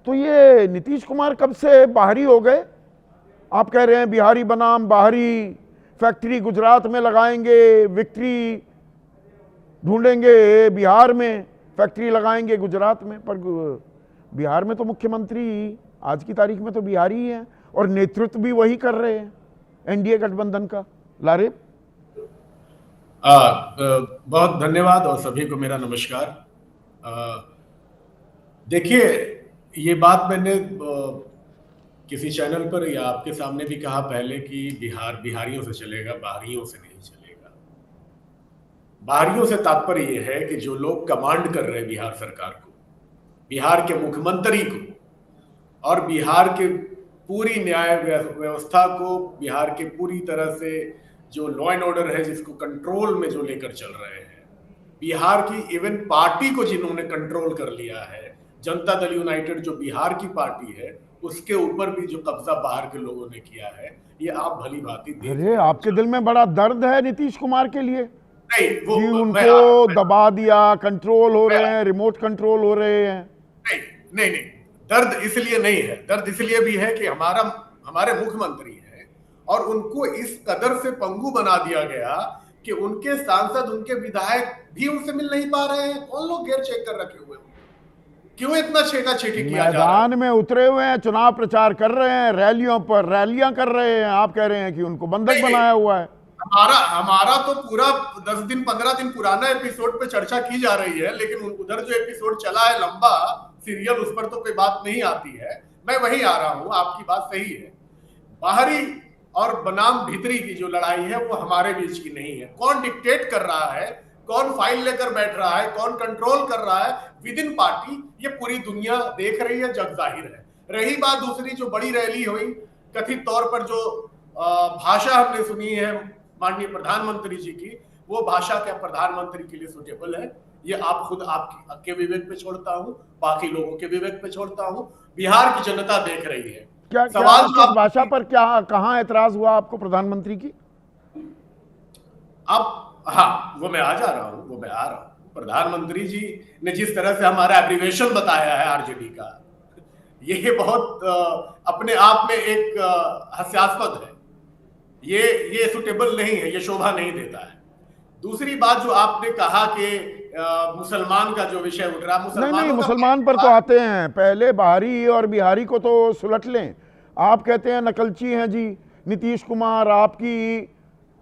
तो ये नीतीश कुमार कब से बाहरी हो गए? आप कह रहे हैं बिहारी बनाम बाहरी, फैक्ट्री गुजरात में लगाएंगे, विक्ट्री ढूंढेंगे बिहार में, फैक्ट्री लगाएंगे गुजरात में। पर बिहार में तो मुख्यमंत्री आज की तारीख में तो बिहारी ही हैं और नेतृत्व भी वही कर रहे हैं एनडीए गठबंधन का। लारे बहुत धन्यवाद और सभी को मेरा नमस्कार। देखिए, ये बात मैंने किसी चैनल पर या आपके सामने भी कहा पहले कि बिहार बिहारियों से चलेगा, बाहरियों से नहीं चलेगा। बाहरियों से तात्पर्य यह है कि जो लोग कमांड कर रहे हैं बिहार सरकार को, बिहार के मुख्यमंत्री को और बिहार के पूरी न्याय व्यवस्था को, बिहार के पूरी तरह से जो लॉ एंड ऑर्डर है जिसको कंट्रोल में जो लेकर चल रहे हैं, बिहार की इवन पार्टी को जिन्होंने कंट्रोल कर लिया है, जनता दल यूनाइटेड जो बिहार की पार्टी है, उसके ऊपर भी जो कब्जा बाहर के लोगों ने किया है, ये आप भली भांति देख रहे हैं। आपके दिल में बड़ा दर्द है नीतीश कुमार के लिए? नहीं, वो उनको दबा दिया, कंट्रोल हो रहे हैं, रिमोट कंट्रोल हो रहे हैं। नहीं, दर्द इसलिए नहीं है। दर्द इसलिए भी है कि हमारे मुख्यमंत्री हैं और उनको इस कदर से पंगु बना दिया गया कि उनके सांसद, उनके विधायक भी उनसे मिल नहीं पा रहे हैं। कौन लोग घेर चेक कर रखे हुए हैं? क्यों इतना छेका छेकी किया जा रहा है? मैदान में उतरे हुए हैं, चुनाव प्रचार कर रहे हैं, रैलियों पर रैलियां कर रहे हैं। आप कह रहे हैं कि उनको बंधक बनाया हुआ है। हमारा तो पूरा 10 दिन 15 दिन पुराना एपिसोड पे चर्चा की जा रही है, लेकिन उधर जो एपिसोड चला है लंबा सीरियल, उस पर तो कोई बात नहीं आती है। मैं वहीं आ रहा हूं, आपकी बात सही है। बाहरी और बनाम भीतरी की जो लड़ाई है वो हमारे बीच की नहीं है। कौन डिक्टेट कर रहा है, कौन फाइल लेकर बैठ रहा है, कौन कंट्रोल कर रहा है विद इन पार्टी, ये पूरी दुनिया देख रही है, जग जाहिर है। रही बात दूसरी, जो बड़ी रैली हुई, कथित तौर पर जो भाषा हमने सुनी है माननीय प्रधानमंत्री जी की, वो भाषा क्या प्रधानमंत्री के लिए सुटेबल है? ये आप खुद आपके विवेक पे छोड़ता हूं, बाकी लोगों के विवेक पे छोड़ता हूं। बिहार की जनता देख रही है। क्या सवाल किस भाषा पर, क्या कहां एतराज हुआ आपको प्रधानमंत्री की? अब हाँ, वो मैं आ रहा हूं। प्रधानमंत्री जी ने जिस तरह से हमारा एब्रिवेशन बताया है आरजेडी का, ये बहुत अपने आप में एक हास्यास्पद है। ये सुटेबल नहीं है, ये शोभा नहीं देता है। दूसरी बात जो आपने कहा कि मुसलमान का जो विषय उठ रहा, नहीं, मुसलमान पर तो आते हैं, पहले बाहरी और बिहारी को तो सुलट लें। आप कहते हैं नकलची हैं जी नीतीश कुमार, आपकी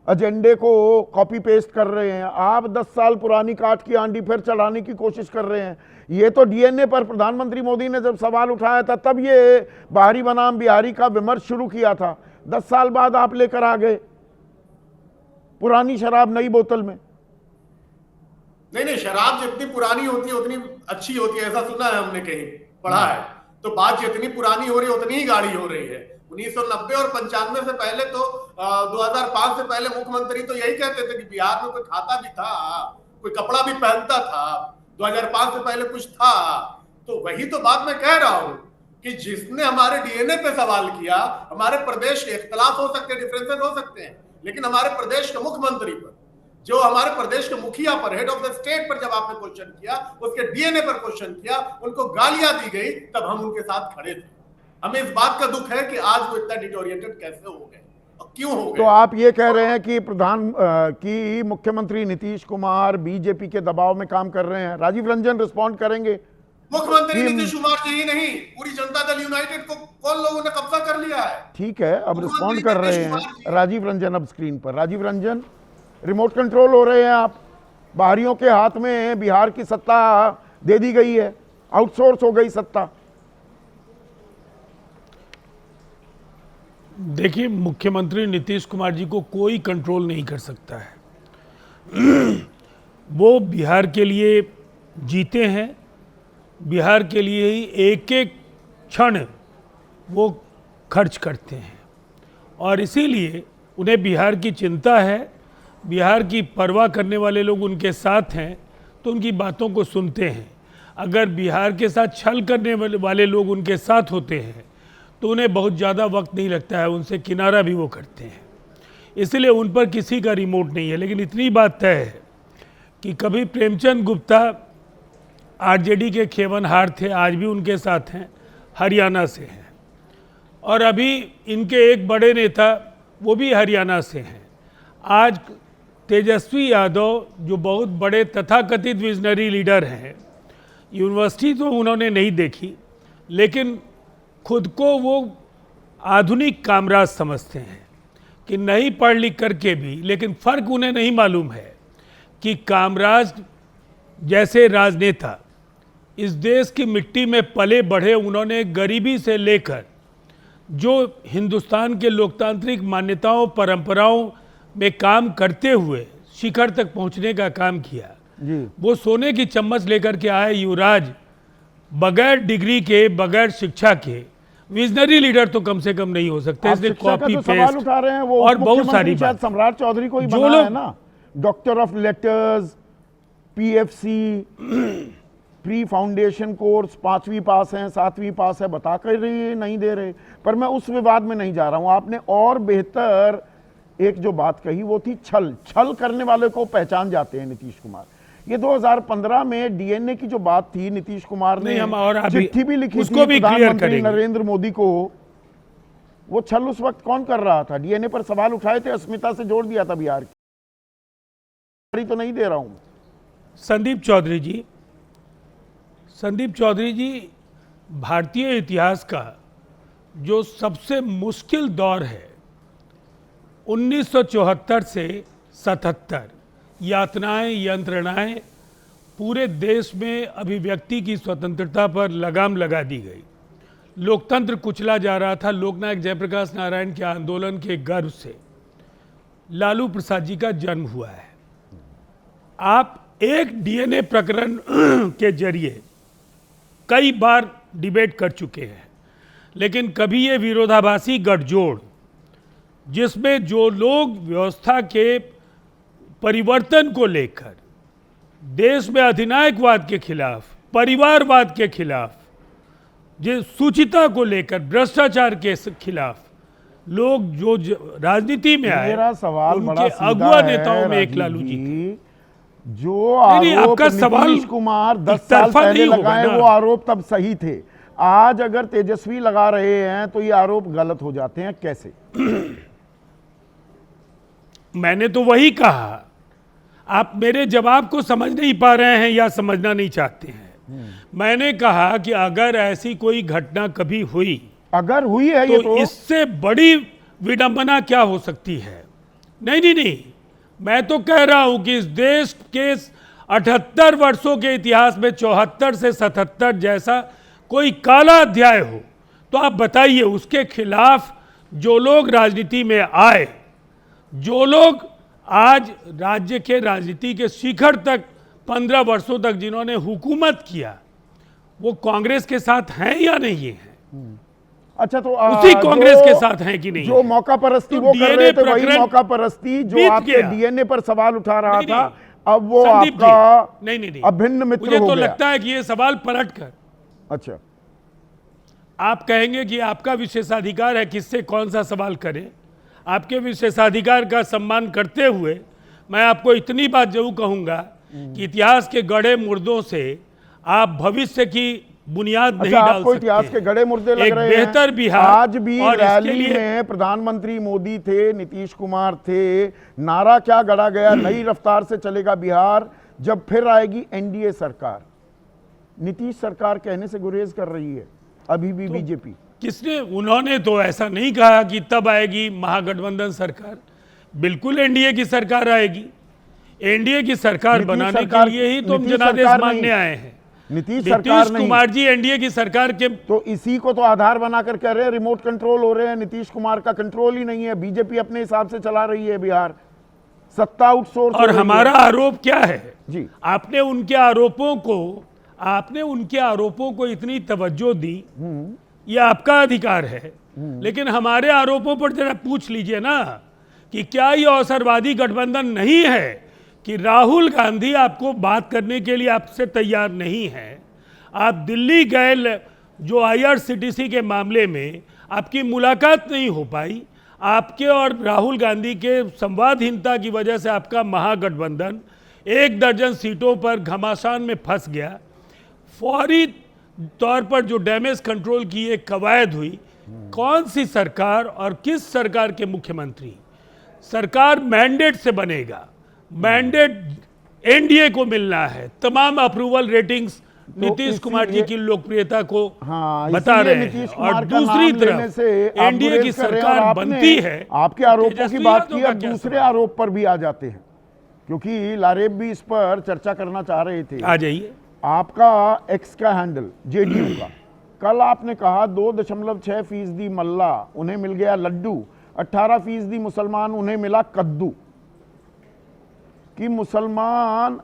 एजेंडे को कॉपी पेस्ट कर रहे हैं। आप 10 साल पुरानी काट की आंडी फिर चढ़ाने की कोशिश कर रहे हैं। ये तो डीएनए पर प्रधानमंत्री मोदी ने जब सवाल उठाया था तब ये बाहरी बनाम बिहारी का विमर्श शुरू किया था। 10 साल बाद आप लेकर आ गए पुरानी शराब नई बोतल में। नहीं, शराब जितनी पुरानी होती है उतनी अच्छी होती है, ऐसा सुना है हमने, कहीं पढ़ा है। तो बात जितनी पुरानी हो रही है उतनी ही गाढ़ी हो रही है। 1990 और 95 से पहले तो 2005 से पहले मुख्यमंत्री तो यही कहते थे कि बिहार में कोई खाता भी था, कोई कपड़ा भी पहनता था, 2005 से पहले कुछ था। तो वही तो बात मैं कह रहा हूं कि जिसने हमारे डीएनए पे सवाल किया, हमारे प्रदेश के इख्तलाफ हो सकते हैं, डिफरेंसेस हो सकते हैं, लेकिन हमारे प्रदेश के मुख्यमंत्री पर, जो हमारे प्रदेश के मुखिया पर, हेड ऑफ द स्टेट पर जब आपने क्वेश्चन किया, उसके डीएनए पर क्वेश्चन किया, उनको गालियां दी गई, तब हम उनके साथ खड़े थे। हमें इस बात का दुख है कि आज वो इतना डिटोरिएटेड कैसे हो गए और क्यों हो गए। तो आप ये कह रहे हैं कि मुख्यमंत्री नीतीश कुमार बीजेपी के दबाव में काम कर रहे हैं। राजीव रंजन रिस्पॉन्ड करेंगे। मुख्यमंत्री नीतीश कुमार जी ही नहीं, पूरी जनता दल यूनाइटेड को कौन लोगों ने कब्जा कर लिया है? ठीक है, अब रिस्पॉन्ड कर रहे हैं राजीव रंजन अब स्क्रीन पर। राजीव रंजन, रिमोट कंट्रोल हो रहे हैं आप, बाहरियों के हाथ में बिहार की सत्ता दे दी गई है, आउटसोर्स हो गई सत्ता। देखिए, मुख्यमंत्री नीतीश कुमार जी को कोई कंट्रोल नहीं कर सकता है। वो बिहार के लिए जीते हैं, बिहार के लिए ही एक एक क्षण वो खर्च करते हैं और इसीलिए उन्हें बिहार की चिंता है। बिहार की परवाह करने वाले लोग उनके साथ हैं तो उनकी बातों को सुनते हैं। अगर बिहार के साथ छल करने वाले लोग उनके साथ होते हैं तो उन्हें बहुत ज़्यादा वक्त नहीं लगता है, उनसे किनारा भी वो करते हैं। इसलिए उन पर किसी का रिमोट नहीं है। लेकिन इतनी बात तय है कि कभी प्रेमचंद गुप्ता आरजेडी के खेवनहार थे, आज भी उनके साथ हैं, हरियाणा से हैं और अभी इनके एक बड़े नेता वो भी हरियाणा से हैं। आज तेजस्वी यादव जो बहुत बड़े तथाकथित विजनरी लीडर हैं, यूनिवर्सिटी तो उन्होंने नहीं देखी लेकिन खुद को वो आधुनिक कामराज समझते हैं कि नहीं पढ़ लिख करके भी, लेकिन फ़र्क उन्हें नहीं मालूम है कि कामराज जैसे राजनेता इस देश की मिट्टी में पले बढ़े, उन्होंने गरीबी से लेकर जो हिंदुस्तान के लोकतांत्रिक मान्यताओं परंपराओं में काम करते हुए शिखर तक पहुंचने का काम किया जी। वो सोने की चम्मच लेकर के आए युवराज, बगैर डिग्री के, बगैर शिक्षा के विजनरी लीडर तो कम से कम नहीं हो सकते। आप इसलिए शिक्षा का कॉपी जो सवाल पेस्ट उठा रहे हैं वो और बहुत सारी मुख्यमंत्री शायद बात। सम्राट चौधरी को ही जो बना लोग- है ना, doctor of letters, PFC, pre foundation course, 5वीं पास हैं, 7वीं पास है, बता कर रही नहीं दे रहे। पर मैं उस विवाद में नहीं जा रहा हूं। आपने और बेहतर एक जो बात कही वो थी छल करने वाले को पहचान जाते हैं नीतीश कुमार। ये 2015 में डीएनए की जो बात थी, नीतीश कुमार ने नहीं, हम और अभी चिट्ठी भी लिखी उसको थी भी क्लियर प्रधानमंत्री करेंगे। नरेंद्र मोदी को। वो छल उस वक्त कौन कर रहा था? डीएनए पर सवाल उठाए थे, अस्मिता से जोड़ दिया था बिहार की। तो नहीं दे रहा हूं। संदीप चौधरी जी भारतीय इतिहास का जो सबसे मुश्किल दौर है 1974 से 77, यातनाएं, यंत्रणाएं, पूरे देश में अभिव्यक्ति की स्वतंत्रता पर लगाम लगा दी गई। लोकतंत्र कुचला जा रहा था। लोकनायक जयप्रकाश नारायण के आंदोलन के गर्व से लालू प्रसाद जी का जन्म हुआ है। आप एक डीएनए प्रकरण के जरिए कई बार डिबेट कर चुके हैं, लेकिन कभी ये विरोधाभासी गठजोड़ जिसमें जो लोग व्यवस्था के परिवर्तन को लेकर देश में अधिनायकवाद के खिलाफ, परिवारवाद के खिलाफ, जो सुचिता को लेकर, भ्रष्टाचार के खिलाफ लोग जो राजनीति में आए, मेरा सवाल बड़ा उनके सीधा अगुआ है, नेताओं में एक राजीव लालू जी थे। जी। जो नहीं, आरोप आपका सवाल नीतीश कुमार 10 एक साल तरफा पहले नहीं होगा लगाए ना। वो आरोप तब सही थे। आज अगर तेजस्वी लगा रहे हैं तो ये आरोप गलत हो जाते हैं कैसे? मैंने तो वही कहा। आप मेरे जवाब को समझ नहीं पा रहे हैं या समझना नहीं चाहते हैं। मैंने कहा कि अगर ऐसी कोई घटना कभी हुई, अगर हुई है ये तो इससे बड़ी विडंबना क्या हो सकती है? नहीं, मैं तो कह रहा हूं कि इस देश के 78 वर्षों के इतिहास में 74 से 77 जैसा कोई काला अध्याय हो तो आप बताइए। उसके खिलाफ जो लोग राजनीति में आए, जो लोग आज राज्य के राजनीति के शिखर तक 15 वर्षों तक जिन्होंने हुकूमत किया, वो कांग्रेस के साथ हैं या नहीं है? अच्छा, तो उसी कांग्रेस के साथ हैं कि नहीं? जो मौका परस्ती तो वो कर रहे थे, वही प्रकरण मौका परस्ती जो बीत आपके गया। डीएनए पर सवाल उठा रहा नहीं, था, अब वो संदीप जी, आपका नहीं, अभिन्न मित्र मुझे हो तो गया। लगता है कि ये सवाल पलट कर अच्छा, आप कहेंगे कि आपका विशेषाधिकार है किससे कौन सा सवाल करें। आपके विशेषाधिकार का सम्मान करते हुए मैं आपको इतनी बात जरूर कहूंगा कि इतिहास के गड़े मुर्दों से आप भविष्य की बुनियाद नहीं अच्छा, डाल आपको सकते। इतिहास के गड़े मुर्दे लग एक रहे बेहतर हैं। बिहार आज भी और इसके रैली लिए- में प्रधानमंत्री मोदी थे, नीतीश कुमार थे। नारा क्या गढ़ा गया, नई रफ्तार से चलेगा बिहार, जब फिर आएगी एनडीए सरकार। नीतीश सरकार कहने से गुरेज कर रही है अभी भी बीजेपी। किसने? उन्होंने तो ऐसा नहीं कहा कि तब आएगी महागठबंधन सरकार। बिल्कुल एनडीए की सरकार आएगी। एनडीए की सरकार नीतीश बनाने सरकार- के लिए ही तो हम नीतीश जनादेश सरकार मांगने नहीं। आए हैं। नीतीश सरकार नीतीश नहीं, कुमार जी एनडीए की सरकार के तो इसी को तो आधार बनाकर कह रहे हैं रिमोट कंट्रोल हो रहे हैं। नीतीश कुमार का कंट्रोल ही नहीं है, बीजेपी अपने हिसाब से चला रही है बिहार, सत्ता आउटसोर्स हो और रही है। हमारा आरोप क्या है? जी, आपने उनके आरोपों को इतनी तवज्जो दी, ये आपका अधिकार है, लेकिन हमारे आरोपों पर जरा पूछ लीजिए ना कि क्या ये अवसरवादी गठबंधन नहीं है कि राहुल गांधी आपको बात करने के लिए आपसे तैयार नहीं है। आप दिल्ली गए, जो आईआरसीटीसी के मामले में आपकी मुलाकात नहीं हो पाई। आपके और राहुल गांधी के संवादहीनता की वजह से आपका महागठबंधन 1 दर्जन सीटों पर घमासान में फंस गया। फौरी तौर पर जो डैमेज कंट्रोल की एक कवायद हुई, कौन सी सरकार और किस सरकार के मुख्यमंत्री, सरकार मैंडेट से बनेगा, मैंडेट एनडीए को मिलना है, तमाम अप्रूवल रेटिंग्स नीतीश कुमार जी की लोकप्रियता को बता रहे हैं, और दूसरी तरफ एनडीए की सरकार बनती है। आपके आरोपों की तेजस्वी बात यादव की, का अब क्या दूसरे आरोप पर भी आ जाते हैं, क्योंकि लारेब भी इस पर चर्चा करना चाह रहे थे। आ जाइए। आपका एक्स का हैंडल जेडीयू का, कल आपने कहा 2.6% मल्ला, उन्हें मिल गया लड्डू, 18% मुसलमान, उन्हें मिला कद्दू। कि मुसलमान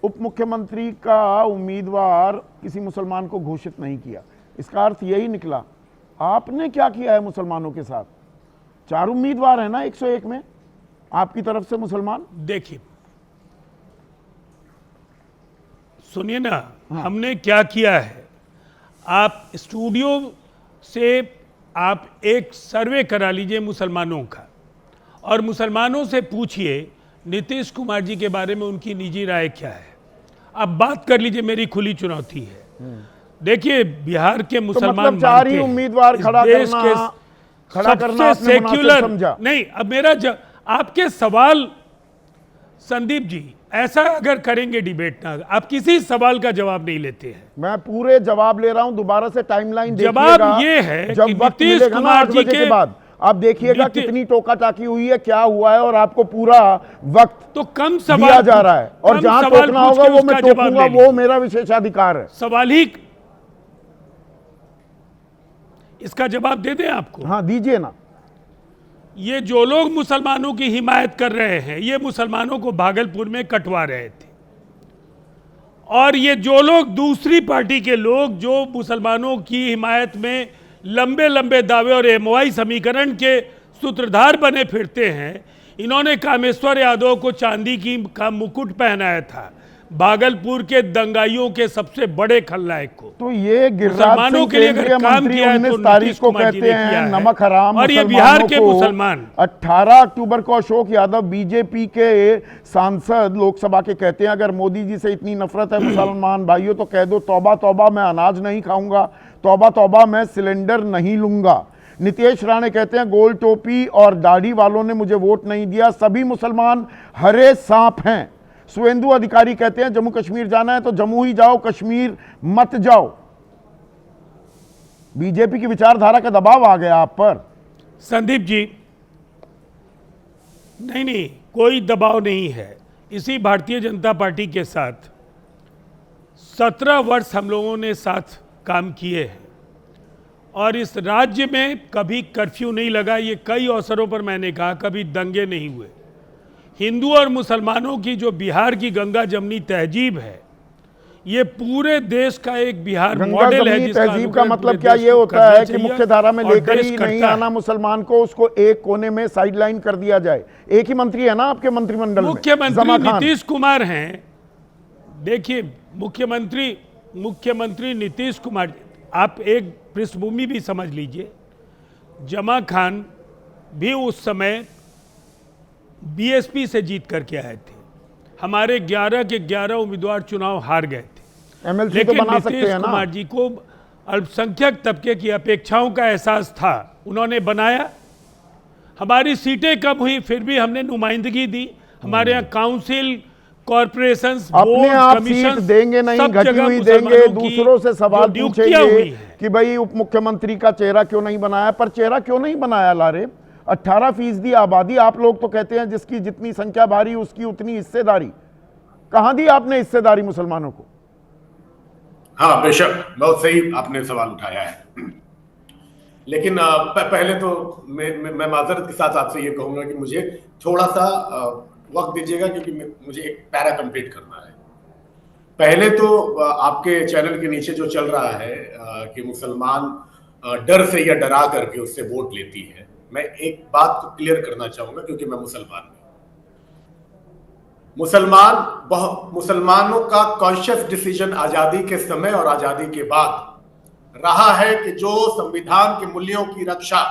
उप मुख्यमंत्री का उम्मीदवार किसी मुसलमान को घोषित नहीं किया, इसका अर्थ यही निकला। आपने क्या किया है मुसलमानों के साथ? 4 उम्मीदवार है ना 101 में आपकी तरफ से मुसलमान। देखिए, सुनिए ना, हमने क्या किया है। आप स्टूडियो से आप एक सर्वे करा लीजिए मुसलमानों का, और मुसलमानों से पूछिए नीतीश कुमार जी के बारे में उनकी निजी राय क्या है। आप बात कर लीजिए, मेरी खुली चुनौती है। देखिए, बिहार के मुसलमान मतलब 4 ही उम्मीदवार खड़ा करना आपने मुनासिब समझा? नहीं, अब मेरा आपके सवाल, संदीप जी, ऐसा अगर करेंगे डिबेट ना, आप किसी सवाल का जवाब नहीं लेते हैं। मैं पूरे जवाब ले रहा हूं, दोबारा से टाइमलाइन जवाब ये है जब कि वक्त नीतीश मिलेगा ना कुमार 8 जी बजे के बाद, आप देखिएगा कितनी टोका टाकी हुई है, क्या हुआ है, और आपको पूरा वक्त तो कम सवाल दिया जा रहा है, और जहां टोकना होगा वो मैं टोकूंगा, वो मेरा विशेषाधिकार है। सवाल ही इसका जवाब दे दें आपको? हाँ, दीजिए ना। ये जो लोग मुसलमानों की हिमायत कर रहे हैं, ये मुसलमानों को भागलपुर में कटवा रहे थे, और ये जो लोग दूसरी पार्टी के लोग जो मुसलमानों की हिमायत में लंबे लंबे दावे और एमओआई समीकरण के सूत्रधार बने फिरते हैं, इन्होंने कामेश्वर यादव को चांदी का मुकुट पहनाया था, भागलपुर के दंगाइयों के सबसे बड़े खलनायक को। तो ये मुसलमानों के लिए अगर काम किया है तो 19 तारीख को नीतीश कुमार जी कहते ने किया हैं है। नमक हराम, और ये बिहार के मुसलमान 18 अक्टूबर को अशोक यादव बीजेपी के सांसद लोकसभा के कहते हैं, अगर मोदी जी से इतनी नफरत है मुसलमान भाइयों तो कह दो तौबा तौबा, मैं अनाज नहीं खाऊंगा, तौबा तौबा मैं सिलेंडर नहीं लूंगा। नीतीश राणे कहते हैं गोल टोपी और दाढ़ी वालों ने मुझे वोट नहीं दिया, सभी मुसलमान हरे सांप हैं। सुवेंदु अधिकारी कहते हैं जम्मू कश्मीर जाना है तो जम्मू ही जाओ, कश्मीर मत जाओ। बीजेपी की विचारधारा का दबाव आ गया आप पर। संदीप जी, नहीं, कोई दबाव नहीं है। इसी भारतीय जनता पार्टी के साथ 17 वर्ष हम लोगों ने साथ काम किए हैं, और इस राज्य में कभी कर्फ्यू नहीं लगा। ये कई अवसरों पर मैंने कहा, कभी दंगे नहीं हुए। हिंदू और मुसलमानों की जो बिहार की गंगा जमनी तहजीब है, ये पूरे देश का एक बिहार मॉडल है। तहजीब का मतलब क्या ये होता है कि मुख्य धारा में लेकर ही नहीं आना मुसलमान को, उसको एक कोने में साइडलाइन कर दिया जाए। एक ही मंत्री है ना आपके मंत्रिमंडल में, मुख्यमंत्री नीतीश कुमार हैं। देखिए, मुख्यमंत्री नीतीश कुमार, आप एक पृष्ठभूमि भी समझ लीजिए। जमा खान भी उस समय बीएसपी से जीत करके आए थे, हमारे 11 के 11 उम्मीदवार चुनाव हार गए थे। एमएलसी लेकिन तो बना सकते हैं ना। नीतीश कुमार जी को अल्पसंख्यक तबके की अपेक्षाओं का एहसास था, उन्होंने बनाया। हमारी सीटें कम हुई, फिर भी हमने नुमाइंदगी दी। हमारे यहाँ काउंसिल, कॉर्पोरेशन, अपने आप सीट देंगे नहीं, घटी हुई देंगे। दूसरों से सवाल पूछेंगे कि भाई उप मुख्यमंत्री का चेहरा क्यों नहीं बनाया, पर चेहरा क्यों नहीं बनाया लारे? 18% आबादी, आप लोग तो कहते हैं जिसकी जितनी संख्या भारी उसकी उतनी हिस्सेदारी। कहां दी आपने हिस्सेदारी मुसलमानों को? हाँ, बेशक बहुत सही आपने सवाल उठाया है। लेकिन पहले तो मैं माजरत के साथ आपसे ये कहूंगा कि मुझे थोड़ा सा वक्त दीजिएगा, क्योंकि मुझे एक पैरा कंप्लीट करना है। पहले तो आपके चैनल के नीचे जो चल रहा है कि मुसलमान डर से या डरा करके उससे वोट लेती है, मैं एक बात को क्लियर करना चाहूंगा, क्योंकि मैं मुसलमान हूं। मुसलमानों का कॉन्शियस डिसीजन आजादी के समय और आजादी के बाद रहा है कि जो संविधान के मूल्यों की रक्षा,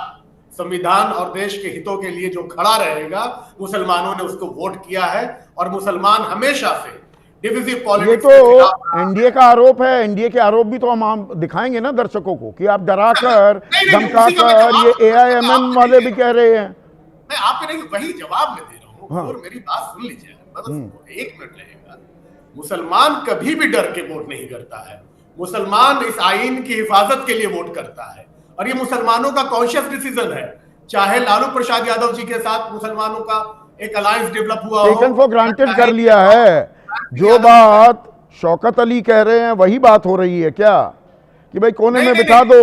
संविधान और देश के हितों के लिए जो खड़ा रहेगा, मुसलमानों ने उसको वोट किया है। और मुसलमान हमेशा से डिविजिव ये पॉलिटिक्स तो के खिलाफ। एनडीए का आरोप है। एनडीए के आरोप भी तो हम दिखाएंगे ना दर्शकों को कि आप डराकर नहीं, उसी का मैं धमकाकर, जवाब ये मैं एआईएमएम आपको वाले नहीं भी दे कह रहे हैं। मैं आपके नहीं, वही जवाब मैं दे रहा हूँ। हाँ। और मेरी बात सुन लीजिए, बस 1 मिनट लगेगा। मुसलमान कभी भी डर के वोट नहीं करता है। मुसलमान इस आइन की हिफाजत के लिए वोट करता है, और ये मुसलमानों का कॉन्शियस डिसीजन है। चाहे लालू प्रसाद यादव जी के साथ मुसलमानों का एक अलायंस डेवलप हुआ हो, टेकन फॉर ग्रांटेड कर चाहे लिया है। जो बात शौकत अली कह रहे हैं वही बात हो रही है क्या, कि भाई कोने में बिठा दो?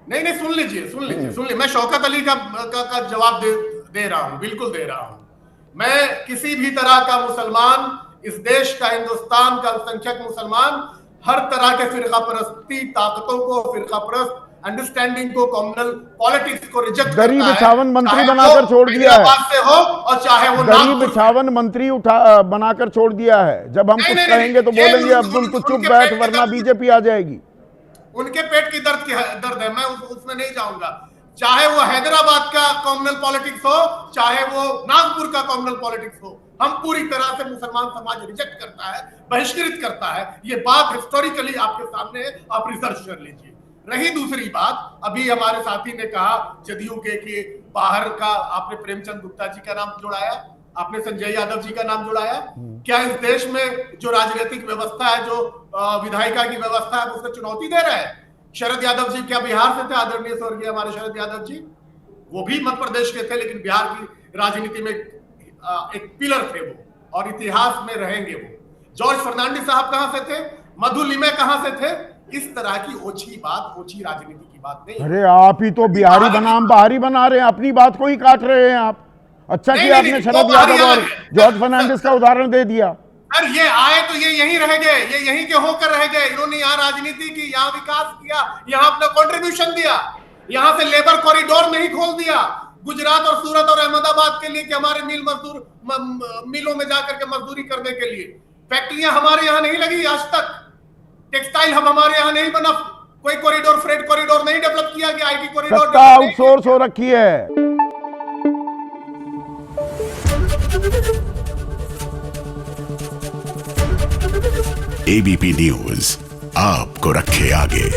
नहीं, सुन लीजिए। मैं शौकत अली का जवाब दे रहा हूं, बिल्कुल दे रहा हूं। मैं किसी भी तरह का मुसलमान, इस देश का, हिंदुस्तान का अल्पसंख्यक मुसलमान हर तरह के फिरका परस्ती ताकतों को, फिरका परस्त अंडरस्टैंडिंग को, कम्युनल पॉलिटिक्स को रिजेक्ट करता है। गरीब बिछावन मंत्री चाहे बनाकर वो छोड़ दिया है। हैदराबाद से हो और चाहे वो गरीब नागपुर से। बिछावन मंत्री बनाकर छोड़ दिया है। जब हम कुछ कहेंगे तो ये बोलेंगे अब्दुल तो चुप उनके बैठ पेट के वरना दर्द- बीजेपी आ जाएगी। उनके पेट की दर्द है, मैं उसमें नहीं जाऊंगा। चाहे वो हैदराबाद का कम्युनल पॉलिटिक्स हो, चाहे वो नागपुर का कम्युनल पॉलिटिक्स हो, हम पूरी तरह से मुसलमान समाज रिजेक्ट करता है, बहिष्कृत करता है। ये बात हिस्टोरिकली आपके सामने है, आप रिसर्च कर लीजिए। रही दूसरी बात, अभी हमारे साथी ने कहा जदयू के कि बाहर का, आपने प्रेमचंद गुप्ता जी का नाम जुड़ाया, आपने संजय यादव जी का नाम जुड़ाया। क्या इस देश में जो राजनीतिक व्यवस्था है, जो विधायिका की व्यवस्था है, उसको चुनौती दे रहा है? शरद यादव जी क्या बिहार से थे? आदरणीय स्वर्गीय हमारे शरद यादव जी, वो भी मध्य प्रदेश के थे, लेकिन बिहार की राजनीति में एक पिलर थे वो, और इतिहास में रहेंगे वो। जॉर्ज फर्नांडिस साहब कहां से थे? मधु लिमे कहां से थे? इस तरह की ओछी बात, ओछी राजनीति की बात नहीं। अरे आप ही तो बिहारी बनाम बाहरी बना रहे हैं, अपनी बात को ही काट रहे हैं आप। अच्छा किया आपने शरद यादव और जॉर्ज फर्नांडिस का उदाहरण दे दिया। सर ये आए तो ये यहीं रह गए, ये यहीं के होकर रह गए। इन्होंने यहाँ राजनीति की, यहाँ विकास किया, यहाँ अपना कंट्रीब्यूशन दिया, यहाँ से लेबर कॉरिडोर नहीं खोल दिया गुजरात और सूरत और अहमदाबाद के लिए कि हमारे मिलों में जाकर के मजदूरी करने के लिए। फैक्ट्रियां हमारे यहाँ नहीं लगी आज तक, टेक्सटाइल हब हमारे यहाँ नहीं बना, कोई कॉरिडोर, फ्रेट कॉरिडोर नहीं डेवलप किया गया, आईटी कॉरिडोर सत्ता आउटसोर्स हो रखी है। एबीपी न्यूज आपको रखे आगे।